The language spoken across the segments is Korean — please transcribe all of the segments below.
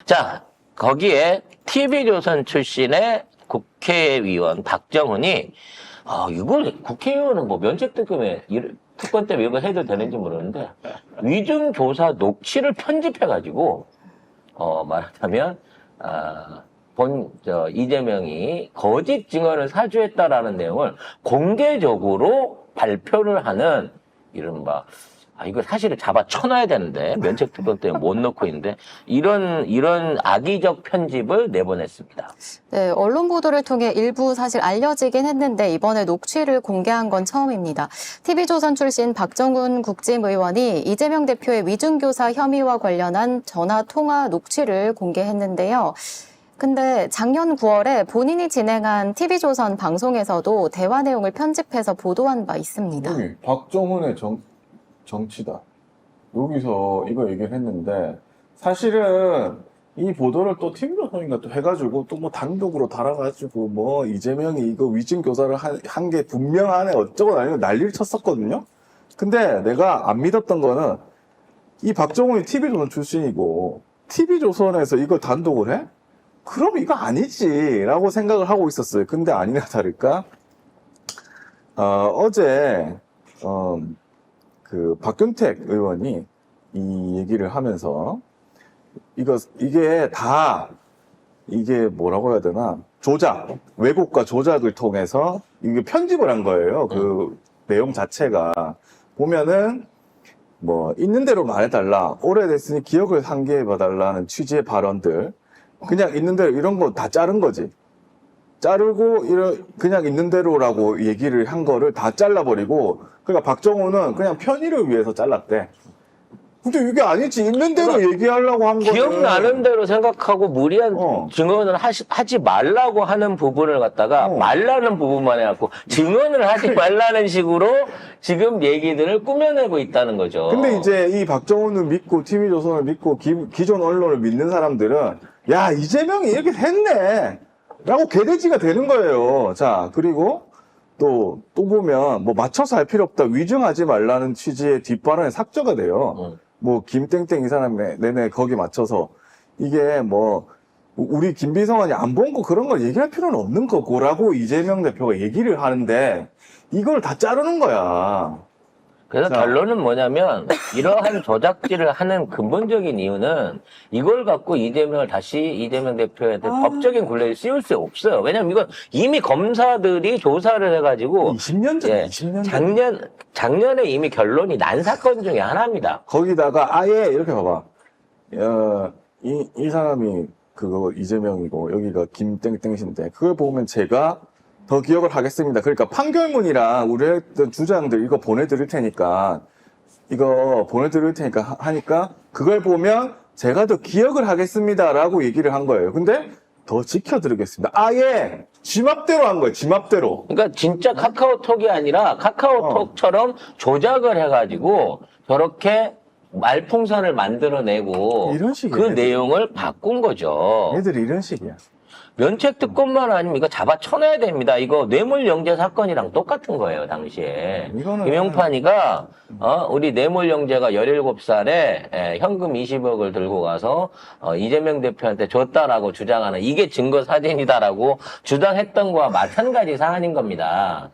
자, 거기에 TV조선 출신의 국회의원 박정훈이 이걸 국회의원은 뭐 면책특검에 특권 때문에 이거 해도 되는지 모르는데 위중조사 녹취를 편집해가지고 말하자면 이재명이 거짓 증언을 사주했다라는 내용을 공개적으로 발표를 하는 이른바 이거 사실은 잡아 쳐놔야 되는데 면책특권 때문에 못 넣고 있는데 이런 악의적 편집을 내보냈습니다. 네, 언론 보도를 통해 일부 사실 알려지긴 했는데 이번에 녹취를 공개한 건 처음입니다. TV조선 출신 박정훈 국짐의원이 이재명 대표의 위중교사 혐의와 관련한 전화 통화 녹취를 공개했는데요. 근데 작년 9월에 본인이 진행한 TV조선 방송에서도 대화 내용을 편집해서 보도한 바 있습니다. 여기 박정훈의 정치다. 여기서 이거 얘기를 했는데 사실은 이 보도를 또 TV조선인가 또 해가지고 또 뭐 단독으로 달아가지고 뭐 이재명이 이거 위증 교사를 한 게 분명하네 어쩌고 아니고 난리를 쳤었거든요. 근데 내가 안 믿었던 거는 이 박정훈이 TV조선 출신이고 TV조선에서 이걸 단독을 해? 그럼 이거 아니지라고 생각을 하고 있었어요. 근데 아니나 다를까 어제 그 박균택 의원이 이 얘기를 하면서 이게 뭐라고 해야 되나 왜곡과 조작을 통해서 이게 편집을 한 거예요. 그 내용 자체가 보면은 뭐 있는 대로 말해달라, 오래됐으니 기억을 상기해봐달라는 취지의 발언들, 그냥 있는 대로 이런 거 다 자른 거지. 자르고 그냥 있는 대로라고 얘기를 한 거를 다 잘라버리고, 그러니까 박정훈은 그냥 편의를 위해서 잘랐대. 근데 이게 아니지. 있는 대로 얘기하려고 한 거는 기억나는 대로 생각하고 무리한 증언을 하지 말라고 하는 부분을 갖다가 말라는 부분만 해갖고 증언을 하지 말라는 식으로 지금 얘기들을 꾸며내고 있다는 거죠. 근데 이제 이 박정훈을 믿고 TV조선을 믿고 기존 언론을 믿는 사람들은 야, 이재명이 이렇게 했네 라고 개돼지가 되는 거예요. 자, 그리고 또 보면 뭐 맞춰서 할 필요 없다, 위증하지 말라는 취지의 뒷발언에 삭제가 돼요. 뭐 김땡땡 이 사람 내내 거기 맞춰서 이게 뭐 우리 김비서관이 안 본 거 그런 걸 얘기할 필요는 없는 거고라고 이재명 대표가 얘기를 하는데 이걸 다 자르는 거야. 그래서 결론은 뭐냐면 이러한 조작질을 하는 근본적인 이유는 이걸 갖고 이재명 대표한테 법적인 굴레를 씌울 수 없어요. 왜냐면 이건 이미 검사들이 조사를 해가지고 20년 전, 20년 전. 작년에 이미 결론이 난 사건 중에 하나입니다. 거기다가 아예 이렇게 봐봐. 이 사람이 그거 이재명이고 여기가 김땡땡신데 그걸 보면 제가 더 기억을 하겠습니다. 그러니까 판결문이랑 우리 했던 주장들 이거 보내드릴 테니까 하니까 그걸 보면 제가 더 기억을 하겠습니다라고 얘기를 한 거예요. 근데 더 지켜드리겠습니다. 아예 지 맘대로 한 거예요. 지 맘대로. 그러니까 진짜 카카오톡이 아니라 카카오톡처럼 조작을 해가지고 저렇게 말풍선을 만들어내고 이런 식이야, 그 애들이. 내용을 바꾼 거죠. 얘들이 이런 식이야. 면책특권만 아니면 이거 잡아 쳐내야 됩니다. 이거 뇌물영재 사건이랑 똑같은 거예요, 당시에. 김용판이가, 우리 뇌물영재가 17살에 현금 20억을 들고 가서, 이재명 대표한테 줬다라고 주장하는 이게 증거 사진이다라고 주장했던 거와 마찬가지 사안인 겁니다.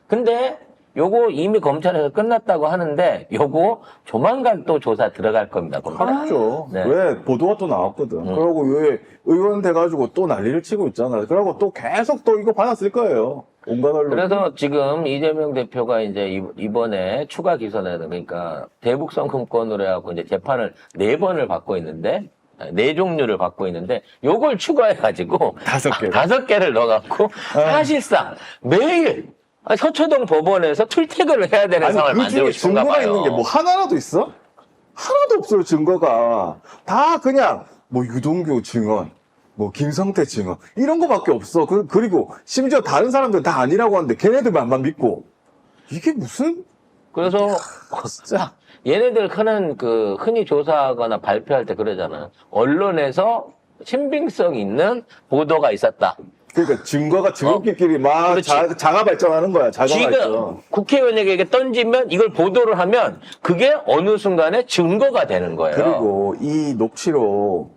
근데, 요거 이미 검찰에서 끝났다고 하는데 요거 조만간 또 조사 들어갈 겁니다. 하겠죠. 네. 왜 보도가 또 나왔거든. 그러고 왜 의원 돼가지고 또 난리를 치고 있잖아. 그러고 또 계속 또 이거 받았을 거예요. 온갖 언론. 그래서 지금 이재명 대표가 이제 이번에 추가 기소는 그러니까 대북 성금권으로 해갖고 이제 재판을 4번을 받고 있는데 4종류를 받고 있는데 요걸 추가해가지고 5개를 넣어갖고 사실상 매일 서초동 법원에서 출퇴근을 해야 되는 상황을 만들고 싶은가 봐요. 증거가 있는 게 뭐 하나라도 있어? 하나도 없어요, 증거가. 다 그냥 뭐 유동규 증언, 뭐 김성태 증언 이런 거밖에 없어. 그리고 심지어 다른 사람들은 다 아니라고 하는데 걔네들만 믿고 이게 무슨? 그래서 진짜 얘네들 흔히 조사하거나 발표할 때 그러잖아요. 언론에서 신빙성 있는 보도가 있었다. 그러니까 증거가 증거끼리 막 자가 발전하는 거야. 자가 지금 발전. 국회의원에게 던지면 이걸 보도를 하면 그게 어느 순간에 증거가 되는 거예요. 그리고 이 녹취로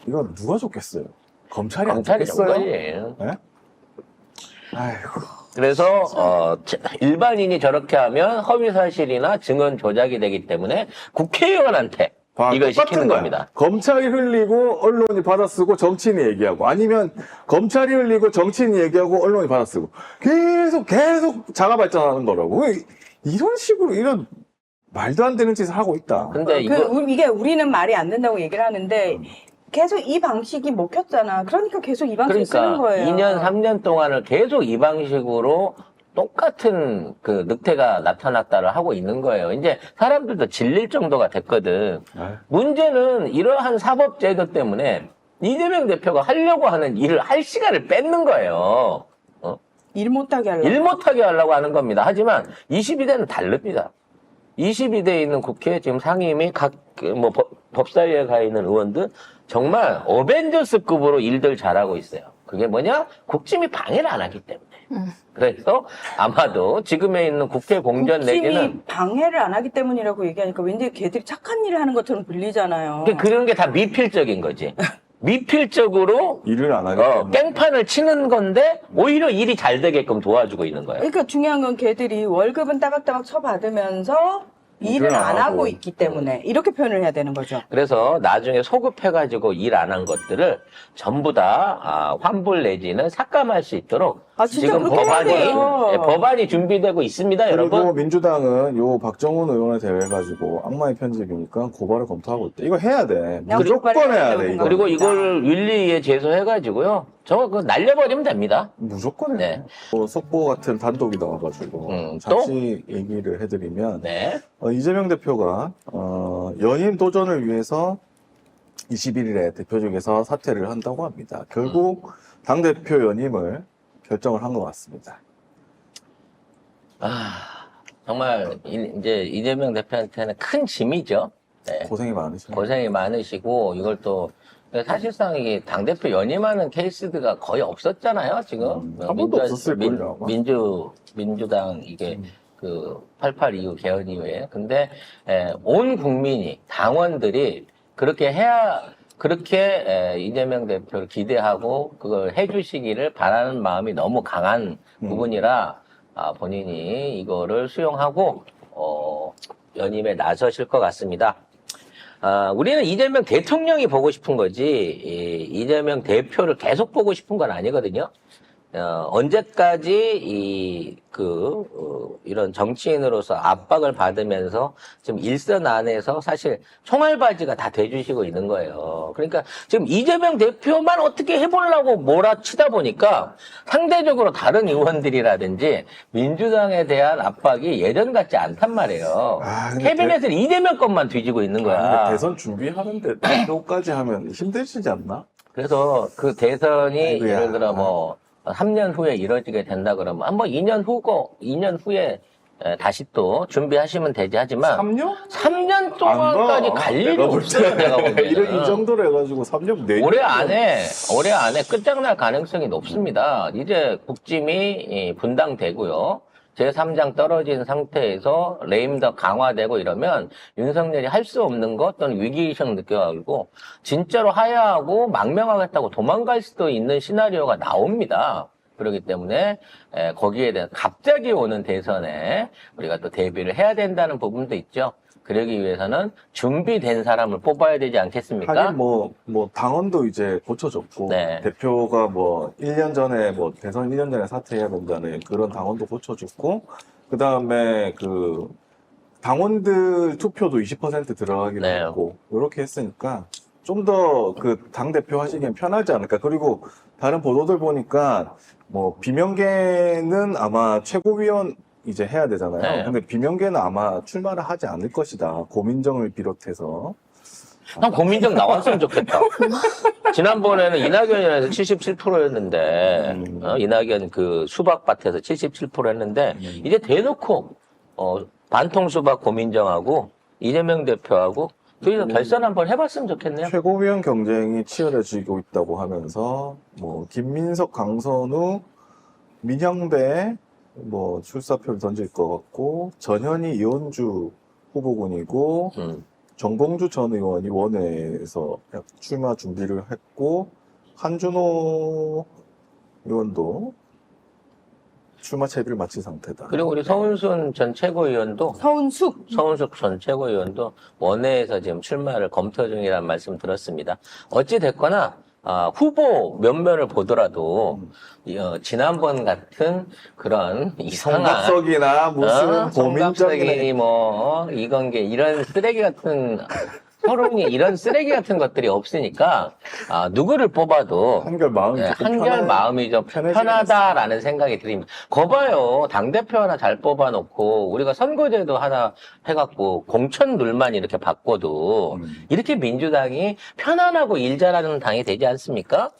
이건 누가 좋겠어요? 검찰이 안 검찰이 좋겠어요? 정권이에요. 네? 아이고. 그래서 일반인이 저렇게 하면 허위 사실이나 증언 조작이 되기 때문에 국회의원한테 이걸 시키는 거야. 겁니다. 검찰이 흘리고 언론이 받아쓰고 정치인이 얘기하고 아니면 검찰이 흘리고 정치인이 얘기하고 언론이 받아쓰고 계속 자가 발전하는 거라고. 왜 이런 식으로 이런 말도 안 되는 짓을 하고 있다. 근데 이게 우리는 말이 안 된다고 얘기를 하는데 계속 이 방식이 먹혔잖아. 그러니까 계속 이 방식 쓰는 거예요. 2년, 3년 동안을 계속 이 방식으로 똑같은 그 늑대가 나타났다를 하고 있는 거예요. 이제 사람들도 질릴 정도가 됐거든. 문제는 이러한 사법제도 때문에 이재명 대표가 하려고 하는 일을 할 시간을 뺏는 거예요. 일 못하게 하려고. 일 못하게 하려고 하는 겁니다. 하지만 22대는 다릅니다. 22대에 있는 국회 지금 상임위 법사위에 가 있는 의원들 정말 어벤져스급으로 일들 잘하고 있어요. 그게 뭐냐? 국짐이 방해를 안 하기 때문에. 그래서 아마도 지금에 있는 국회 공전 내지는 국힘이 방해를 안 하기 때문이라고 얘기하니까 왠지 걔들이 착한 일을 하는 것처럼 들리잖아요. 그런 게 다 미필적인 거지. 미필적으로 일을 안 하기 때문에. 깽판을 치는 건데 오히려 일이 잘 되게끔 도와주고 있는 거예요. 그러니까 중요한 건 걔들이 월급은 따박따박 쳐받으면서 일을 안 하고 있기 때문에 이렇게 표현을 해야 되는 거죠. 그래서 나중에 소급해가지고 일 안 한 것들을 전부 다 환불 내지는 삭감할 수 있도록 진짜 지금 그렇게 해야 돼요. 법안이 준비되고 있습니다, 그리고 여러분. 민주당은 요 박정훈 의원에 대해가지고 악마의 편집이니까 고발을 검토하고 있다. 이거 해야 돼. 무조건 해야 돼. 이거. 그리고 이걸 윤리위에 제소해가지고요. 저거 그거 날려버리면 됩니다. 무조건 해. 네. 속보 같은 단독이 나와가지고 또? 자세히 얘기를 해드리면 네. 이재명 대표가 연임 도전을 위해서 21일에 대표직에서 사퇴를 한다고 합니다. 결국 당대표 연임을 결정을 한 것 같습니다. 정말 이제 이재명 대표한테는 큰 짐이죠. 네. 고생이 많으십니다. 고생이 많으시고 이걸 또 사실상 이게 당대표 연임하는 케이스가 거의 없었잖아요, 지금. 한 번도 없었을걸요, 아마. 민주당 이게 그 88 이후 개헌 이후에. 근데 온 국민이 당원들이 그렇게 이재명 대표를 기대하고 그걸 해주시기를 바라는 마음이 너무 강한 부분이라 본인이 이거를 수용하고 연임에 나서실 것 같습니다. 우리는 이재명 대통령이 보고 싶은 거지, 이재명 대표를 계속 보고 싶은 건 아니거든요. 언제까지 이런 정치인으로서 압박을 받으면서 지금 일선 안에서 사실 총알바지가 다 돼주시고 있는 거예요. 그러니까 지금 이재명 대표만 어떻게 해보려고 몰아치다 보니까 상대적으로 다른 의원들이라든지 민주당에 대한 압박이 예전 같지 않단 말이에요. 캐비넷은 이재명 것만 뒤지고 있는 거야. 대선 준비하는데 대표까지 하면 힘드시지 않나? 그래서 그 대선이 아이고야. 예를 들어 뭐 3년 후에 이뤄지게 된다 그러면 한번 2년 후에 다시 또 준비하시면 되지 하지만 3년 동안까지 갈 일이 없어요. 내가 보기에는. 이 정도로 해가지고 3년 내년 올해 안에 끝장날 가능성이 높습니다. 이제 국짐이 분당되고요. 제3장 떨어진 상태에서 레임덕 강화되고 이러면 윤석열이 할 수 없는 것 또는 위기의식 느껴가지고 진짜로 하야하고 망명하겠다고 도망갈 수도 있는 시나리오가 나옵니다. 그렇기 때문에 거기에 대한 갑자기 오는 대선에 우리가 또 대비를 해야 된다는 부분도 있죠. 그러기 위해서는 준비된 사람을 뽑아야 되지 않겠습니까? 하긴 뭐 당원도 이제 고쳐졌고 네. 대표가 뭐 1년 전에 대선 1년 전에 사퇴해야 된다는 그런 당원도 고쳐졌고 그다음에 그 당원들 투표도 20% 들어가기로 네. 했고 이렇게 했으니까 좀 더 그 당 대표 하시기엔 편하지 않을까. 그리고 다른 보도들 보니까 뭐 비명계는 아마 최고위원 이제 해야 되잖아요. 네. 근데 비명계는 아마 출마를 하지 않을 것이다. 고민정을 비롯해서. 형 고민정 나왔으면 좋겠다. 지난번에는 이낙연이라서 77%였는데 이낙연 그 수박밭에서 77%였는데 이제 대놓고 반통 수박 고민정하고 이재명 대표하고 둘이서 결선 한번 해봤으면 좋겠네요. 최고위원 경쟁이 치열해지고 있다고 하면서 뭐 김민석, 강선우, 민형배 출사표를 던질 것 같고 전현희, 이원주 후보군이고 정봉주 전 의원이 원외에서 출마 준비를 했고 한준호 의원도 출마 채비를 마친 상태다. 그리고 우리 서훈순 전 최고위원도 서운숙. 서훈숙 전 최고위원도 원내에서 지금 출마를 검토 중이라는 말씀 들었습니다. 어찌 됐거나 후보 면면을 보더라도 지난번 같은 그런 이상한 송각석이나 무슨 고민정이 송각석이 이건계 이런 쓰레기 같은 토론이 이런 쓰레기 같은 것들이 없으니까 누구를 뽑아도 한결 마음이 조금 한결 마음이 좀 편해지긴 편하다라는 생각이 듭니다. 거봐요. 당대표 하나 잘 뽑아놓고 우리가 선거제도 하나 해갖고 공천 룰만 이렇게 바꿔도 이렇게 민주당이 편안하고 일 잘하는 당이 되지 않습니까?